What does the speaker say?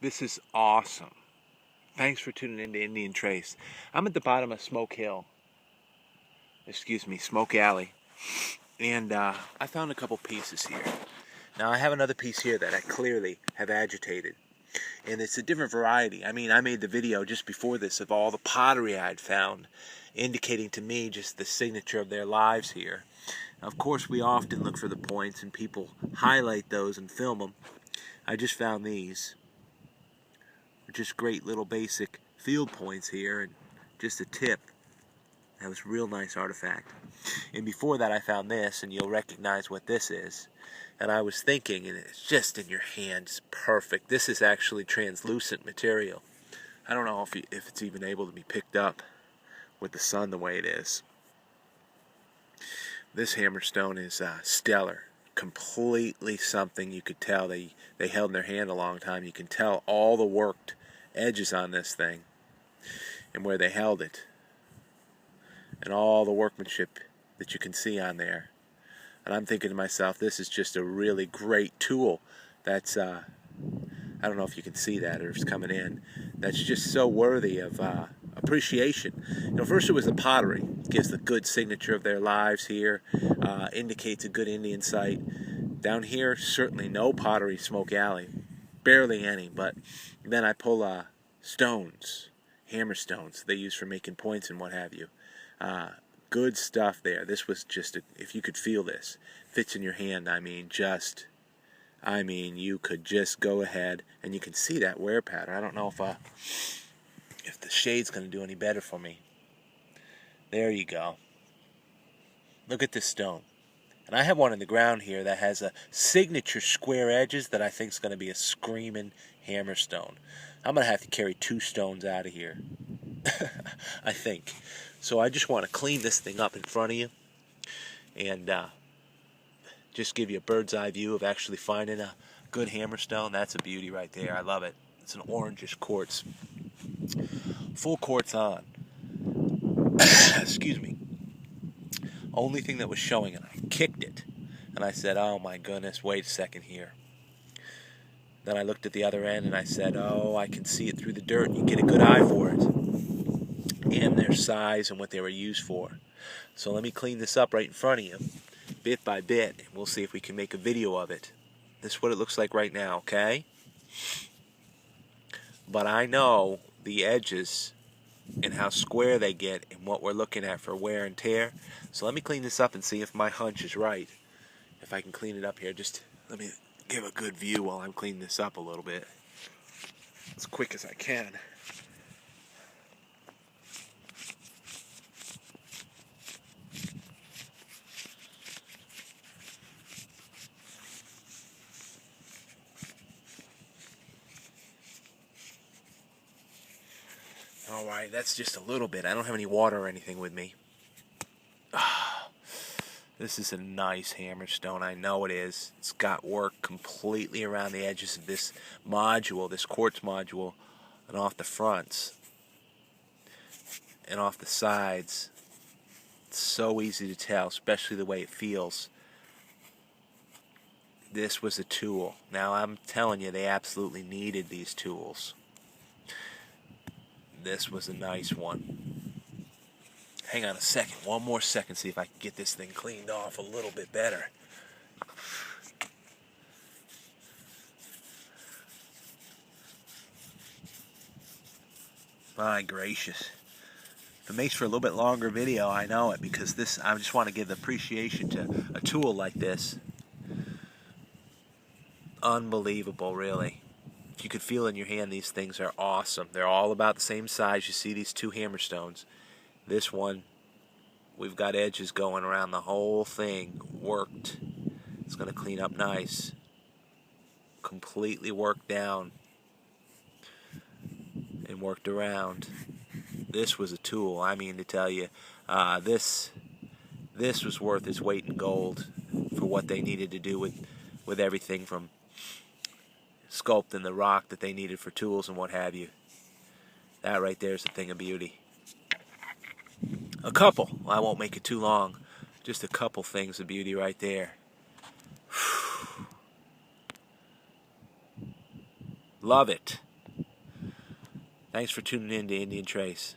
This is awesome. Thanks for tuning in to Indian Trace. I'm at the bottom of Smoke Alley. And I found a couple pieces here. Now I have another piece here that I clearly have agitated. And it's a different variety. I mean, I made the video just before this of all the pottery I'd found, indicating to me just the signature of their lives here. Now, of course, we often look for the points and people highlight those and film them. I just found these. Just great little basic field points here, and just a tip. That was a real nice artifact. And before that I found this, and you'll recognize what this is. And I was thinking, and it's just in your hand, it's perfect. This is actually translucent material. I don't know if it's even able to be picked up with the sun the way it is. This hammerstone is stellar. Completely something you could tell they held in their hand a long time. You can tell all the worked edges on this thing and where they held it and all the workmanship that you can see on there. And I'm thinking to myself, this is just a really great tool that's I don't know if you can see that or if it's coming in, that's just so worthy of appreciation. You know, first it was the pottery. It gives the good signature of their lives here, indicates a good Indian site. Down here, certainly no pottery, Smoke Alley, barely any. But then I pull stones, hammer stones they use for making points and what have you. Good stuff there. This was just if you could feel this, fits in your hand. I mean, you could just go ahead and you can see that wear pattern. I don't know if the shade's going to do any better for me. There you go. Look at this stone. And I have one in the ground here that has a signature square edges that I think is going to be a screaming hammerstone. I'm going to have to carry 2 stones out of here. I think. So I just want to clean this thing up in front of you and just give you a bird's eye view of actually finding a good hammerstone. That's a beauty right there. I love it. It's an orangish quartz. Full quartz on. Excuse me. Only thing that was showing, and I kicked it. And I said, oh my goodness, wait a second here. Then I looked at the other end and I said, oh, I can see it through the dirt. You get a good eye for it. And their size and what they were used for. So let me clean this up right in front of you, bit by bit, and we'll see if we can make a video of it. This is what it looks like right now, okay? But I know the edges and how square they get and what we're looking at for wear and tear. So let me clean this up and see if my hunch is right. If I can clean it up here, just let me give a good view while I'm cleaning this up a little bit. As quick as I can. Alright, that's just a little bit. I don't have any water or anything with me. This is a nice hammerstone. I know it is. It's got work completely around the edges of this module, this quartz module, and off the fronts and off the sides. It's so easy to tell, especially the way it feels. This was a tool. Now I'm telling you, they absolutely needed these tools. This was a nice one. Hang on a second, one more second, see if I can get this thing cleaned off a little bit better. My gracious. If it makes for a little bit longer video, I know it, because I just want to give the appreciation to a tool like this. Unbelievable, really. You could feel in your hand, these things are awesome. They're all about the same size. You see these 2 hammerstones. This one, we've got edges going around the whole thing, worked. It's going to clean up nice. Completely worked down and worked around. This was a tool. I mean to tell you, this was worth its weight in gold for what they needed to do with everything from sculpting the rock that they needed for tools and what have you. That right there is a thing of beauty. A couple. I won't make it too long. Just a couple things of beauty right there. Love it. Thanks for tuning in to Indian Trace.